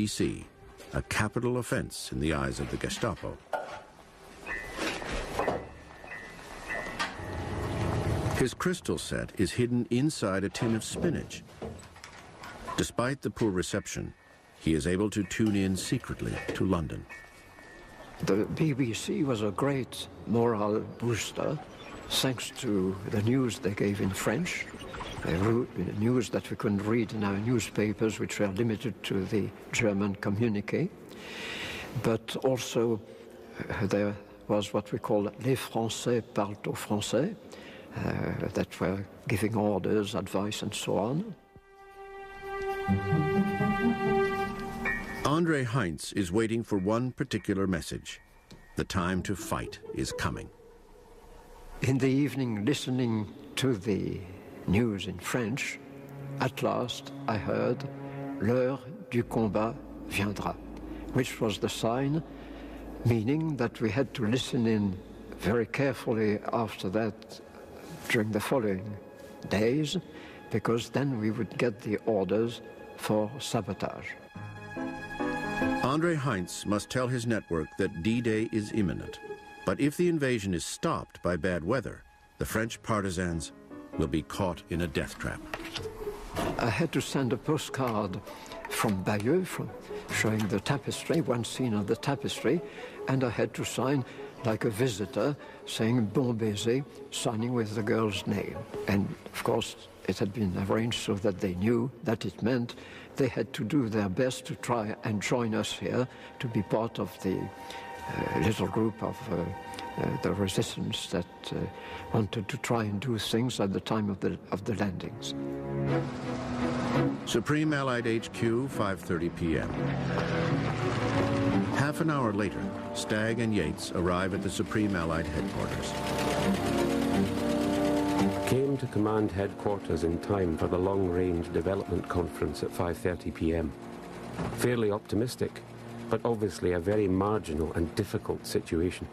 DC, a capital offense in the eyes of the Gestapo. His crystal set is hidden inside a tin of spinach. Despite the poor reception, he is able to tune in secretly to London. The BBC was a great morale booster, thanks to the news they gave in French. They wrote news that we couldn't read in our newspapers, which were limited to the German communique. But also there was what we call les Français parlent aux Français, that were giving orders, advice, and so on. Andre Heinz is waiting for one particular message. The time to fight is coming. In the evening, listening to the news in French, at last I heard l'heure du combat viendra, which was the sign, meaning that we had to listen in very carefully after that during the following days, because then we would get the orders for sabotage. Andre Heinz must tell his network that D-Day is imminent. But if the invasion is stopped by bad weather, the French partisans will be caught in a death trap. I had to send a postcard from Bayeux, showing the tapestry, one scene of the tapestry, and I had to sign like a visitor, saying Bon Baiser, signing with the girl's name. And of course, it had been arranged so that they knew that it meant they had to do their best to try and join us here, to be part of the little group of the resistance that wanted to try and do things at the time of the landings. Supreme Allied HQ, 5:30 p.m. Half an hour later, Stagg and Yates arrive at the Supreme Allied headquarters. Came to command headquarters in time for the long-range development conference at 5:30 p.m. Fairly optimistic, but obviously a very marginal and difficult situation.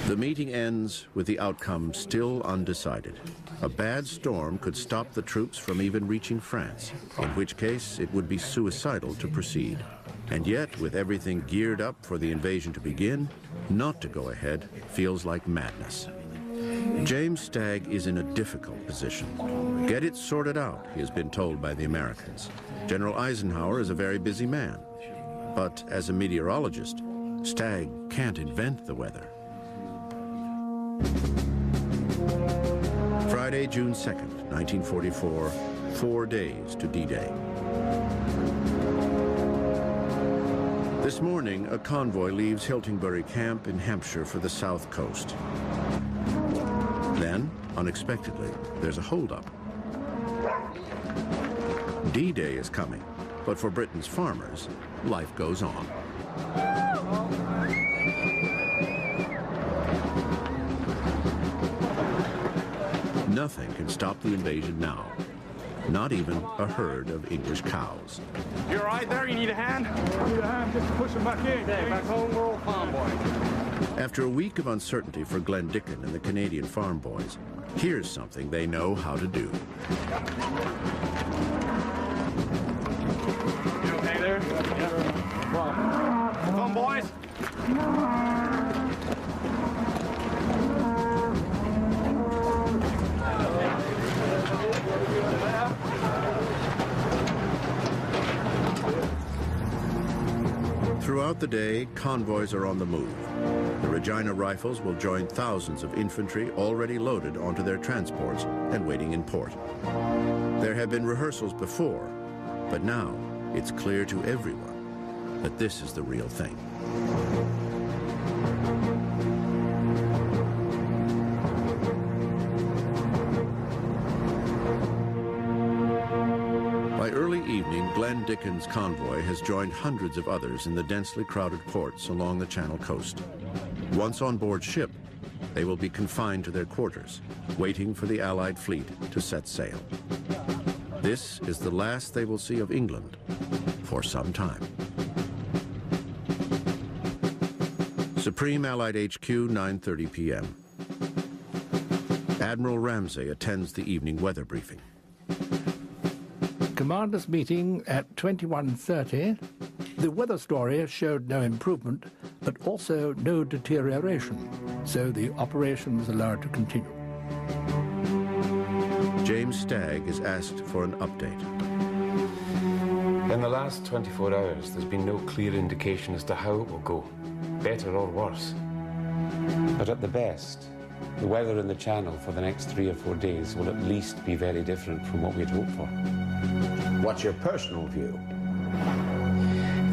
The meeting ends with the outcome still undecided. A bad storm could stop the troops from even reaching France, in which case it would be suicidal to proceed. And yet, with everything geared up for the invasion to begin, not to go ahead feels like madness. James Stagg is in a difficult position. Get it sorted out, he has been told by the Americans. General Eisenhower is a very busy man. But as a meteorologist, Stagg can't invent the weather. Friday, June 2nd, 1944, 4 days to D-Day. This morning, a convoy leaves Hiltingbury Camp in Hampshire for the south coast. Then, unexpectedly, there's a holdup. D-Day is coming, but for Britain's farmers, life goes on. Nothing can stop the invasion now. Not even a herd of English cows. You all right there? You need a hand? I need a hand just to push them back in. Okay, back home, we're all farm boys. After a week of uncertainty for Glenn Dicken and the Canadian farm boys, here's something they know how to do. You okay there? Yeah. Come on, boys. Throughout the day, convoys are on the move. The Regina Rifles will join thousands of infantry already loaded onto their transports and waiting in port. There have been rehearsals before, but now it's clear to everyone that this is the real thing. By early evening, Glenn Dicken's convoy has joined hundreds of others in the densely crowded ports along the Channel coast. Once on board ship, they will be confined to their quarters, waiting for the Allied fleet to set sail. This is the last they will see of England for some time. Supreme Allied HQ, 9:30 p.m. Admiral Ramsay attends the evening weather briefing. Commanders meeting at 21:30. The weather story showed no improvement, but also no deterioration, so the operation was allowed to continue. James Stagg is asked for an update. In the last 24 hours, there's been no clear indication as to how it will go, better or worse. But at the best, the weather in the Channel for the next 3 or 4 days will at least be very different from what we'd hoped for. What's your personal view?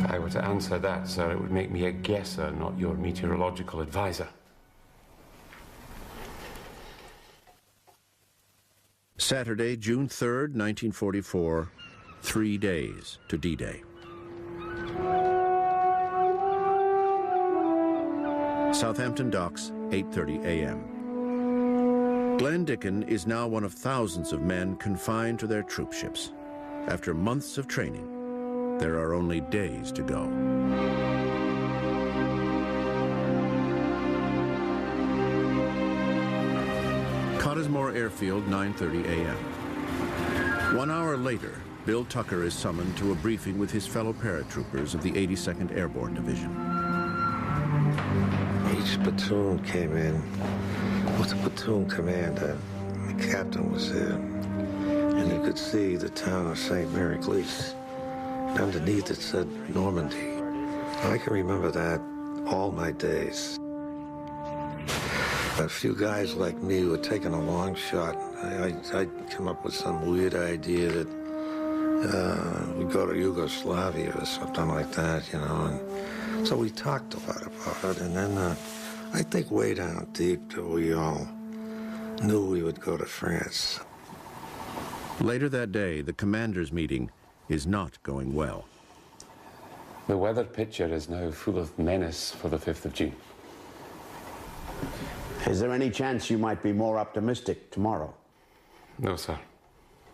If I were to answer that, sir, it would make me a guesser, not your meteorological advisor. Saturday, June 3rd, 1944, 3 days to D-Day. Southampton docks, 8:30 a.m. Glenn Dicken is now one of thousands of men confined to their troop ships. After months of training, there are only days to go. Cottesmore Airfield, 9:30 a.m. 1 hour later, Bill Tucker is summoned to a briefing with his fellow paratroopers of the 82nd Airborne Division. Each platoon came in with a platoon commander. The captain was there, and you could see the town of St. Mary Glees. And underneath it said Normandy. I can remember that all my days. A few guys like me were taking a long shot. I'd come up with some weird idea that we'd go to Yugoslavia or something like that, you know. And so we talked a lot about it, and then I think way down deep we all knew we would go to France. Later that day, the commanders' meeting is not going well. The weather picture is now full of menace for the 5th of June. Is there any chance you might be more optimistic tomorrow? No, sir.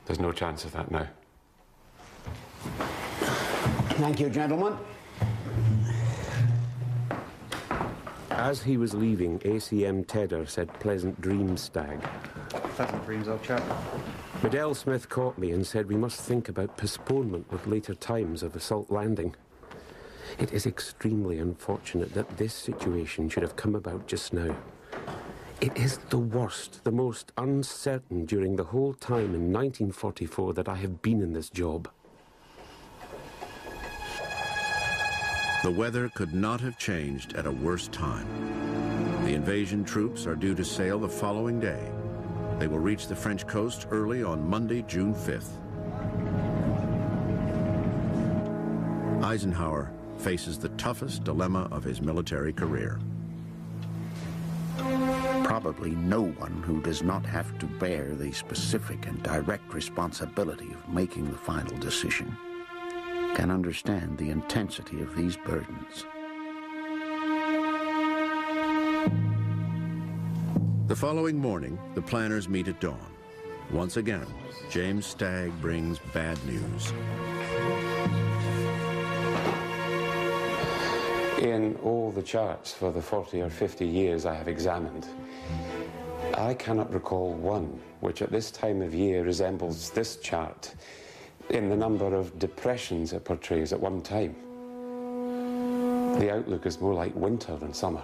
There's no chance of that now. Thank you, gentlemen. As he was leaving, ACM Tedder said, "Pleasant dreams, Stagg." Pleasant dreams, old chap. Bedell Smith caught me and said we must think about postponement with later times of assault landing. It is extremely unfortunate that this situation should have come about just now. It is the worst, the most uncertain during the whole time in 1944 that I have been in this job. The weather could not have changed at a worse time. The invasion troops are due to sail the following day. They will reach the French coast early on Monday, June 5th. Eisenhower faces the toughest dilemma of his military career. Probably no one who does not have to bear the specific and direct responsibility of making the final decision can understand the intensity of these burdens. The following morning, the planners meet at dawn. Once again, James Stagg brings bad news. In all the charts for the 40 or 50 years I have examined, I cannot recall one which at this time of year resembles this chart in the number of depressions it portrays at one time. The outlook is more like winter than summer.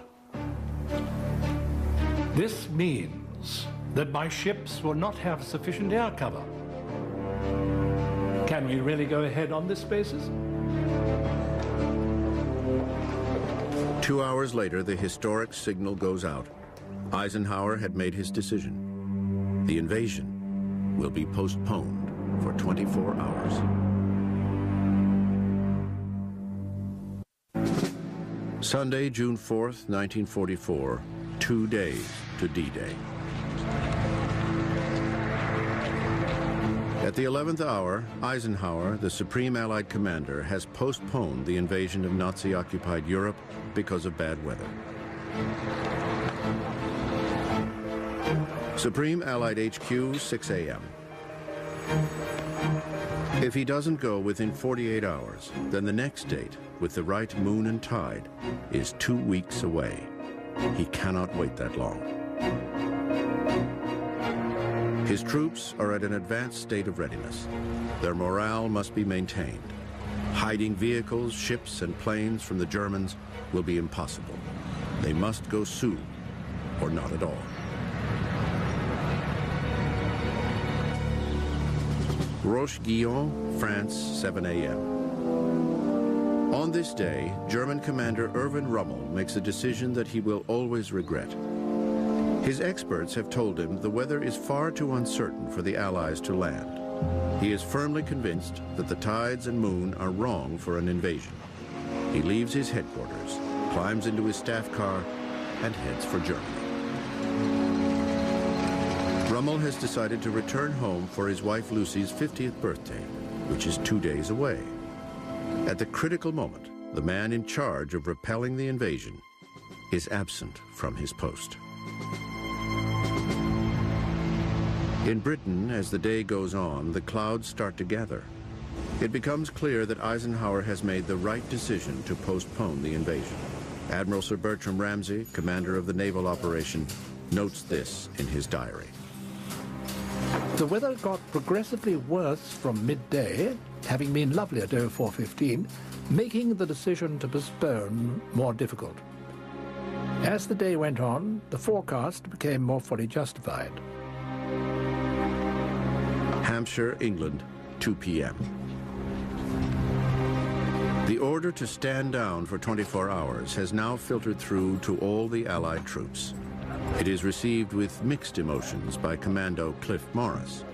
This means that my ships will not have sufficient air cover. Can we really go ahead on this basis? 2 hours later, the historic signal goes out. Eisenhower had made his decision. The invasion will be postponed for 24 hours. Sunday, June 4th, 1944, 2 days to D-Day. At the 11th hour, Eisenhower, the Supreme Allied Commander, has postponed the invasion of Nazi-occupied Europe because of bad weather. Supreme Allied HQ, 6 a.m. If he doesn't go within 48 hours, then the next date, with the right moon and tide, is 2 weeks away. He cannot wait that long. His troops are at an advanced state of readiness. Their morale must be maintained. Hiding vehicles, ships, and planes from the Germans will be impossible. They must go soon, or not at all. Roche-Guyon, France, 7 a.m. On this day, German commander Erwin Rommel makes a decision that he will always regret. His experts have told him the weather is far too uncertain for the Allies to land. He is firmly convinced that the tides and moon are wrong for an invasion. He leaves his headquarters, climbs into his staff car, and heads for Germany. Rommel has decided to return home for his wife Lucy's 50th birthday, which is 2 days away. At the critical moment, the man in charge of repelling the invasion is absent from his post. In Britain, as the day goes on, the clouds start to gather. It becomes clear that Eisenhower has made the right decision to postpone the invasion. Admiral Sir Bertram Ramsay, commander of the naval operation, notes this in his diary. The weather got progressively worse from midday, having been lovely at 04:15, making the decision to postpone more difficult. As the day went on, the forecast became more fully justified. Hampshire, England, 2 p.m. The order to stand down for 24 hours has now filtered through to all the Allied troops. It is received with mixed emotions by Commando Cliff Morris.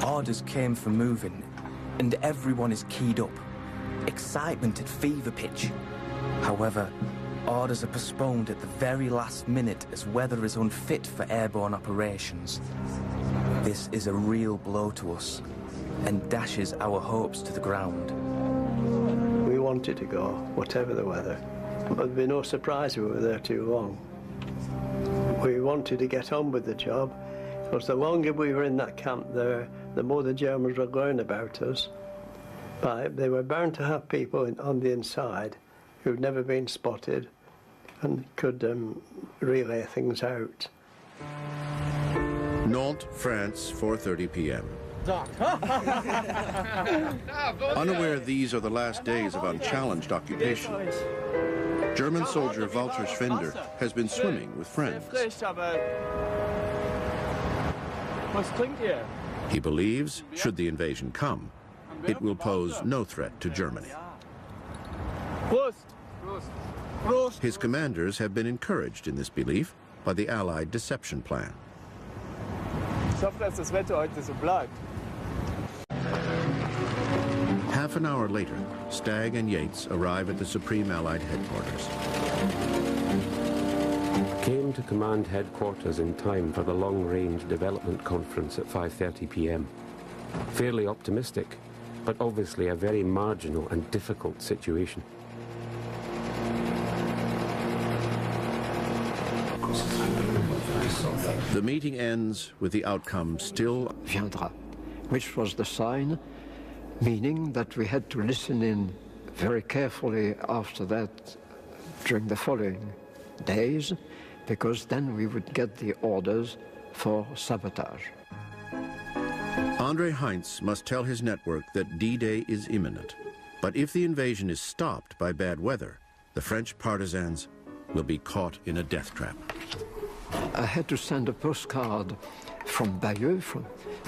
Orders came for moving, and everyone is keyed up. Excitement at fever pitch. However, orders are postponed at the very last minute as weather is unfit for airborne operations. This is a real blow to us, and dashes our hopes to the ground. We wanted to go, whatever the weather. But there'd be no surprise if we were there too long. We wanted to get on with the job, because the longer we were in that camp there, the more the Germans would learn about us. But they were bound to have people on the inside who'd never been spotted and could relay things out. Nantes, France, 4:30 p.m. Unaware these are the last days of unchallenged occupation, German soldier Walter Schwender has been swimming with friends. He believes, should the invasion come, it will pose no threat to Germany. His commanders have been encouraged in this belief by the Allied deception plan. Half an hour later, Stagg and Yates arrive at the Supreme Allied headquarters. Came to command headquarters in time for the long-range development conference at 5:30 p.m. Fairly optimistic, but obviously a very marginal and difficult situation. The meeting ends with the outcome still Viendra, which was the sign, meaning that we had to listen in very carefully after that during the following days, because then we would get the orders for sabotage. Andre Heinz must tell his network that D-Day is imminent. But if the invasion is stopped by bad weather, the French partisans will be caught in a death trap. I had to send a postcard from Bayeux,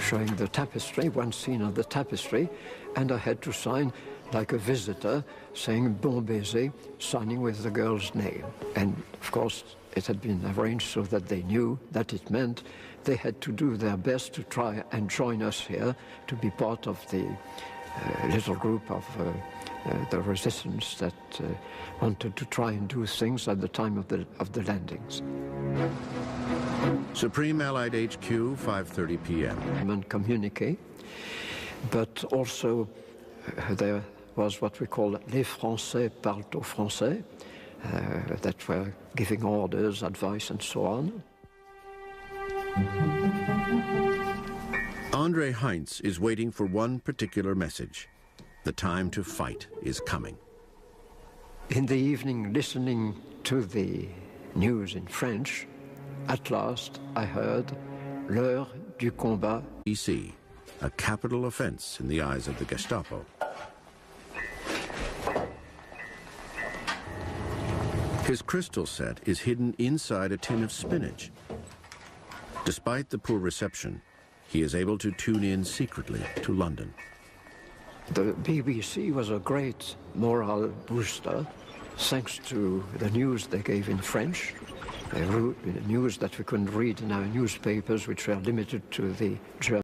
showing the tapestry, one scene of the tapestry, and I had to sign like a visitor, saying Bon Baiser, signing with the girl's name. And of course, it had been arranged so that they knew that it meant they had to do their best to try and join us here, to be part of the little group of the resistance that wanted to try and do things at the time of the landings. Supreme Allied HQ, 5:30 p.m. And communique, but also there was what we call les Français parlent aux Français, that were giving orders, advice, and so on. Andre Heinz is waiting for one particular message. The time to fight is coming. In the evening, listening to the news in French, at last I heard l'heure du combat. BC, a capital offense in the eyes of the Gestapo. His crystal set is hidden inside a tin of spinach. Despite the poor reception, he is able to tune in secretly to London. The BBC was a great morale booster, thanks to the news they gave in French. They wrote news that we couldn't read in our newspapers, which were limited to the German.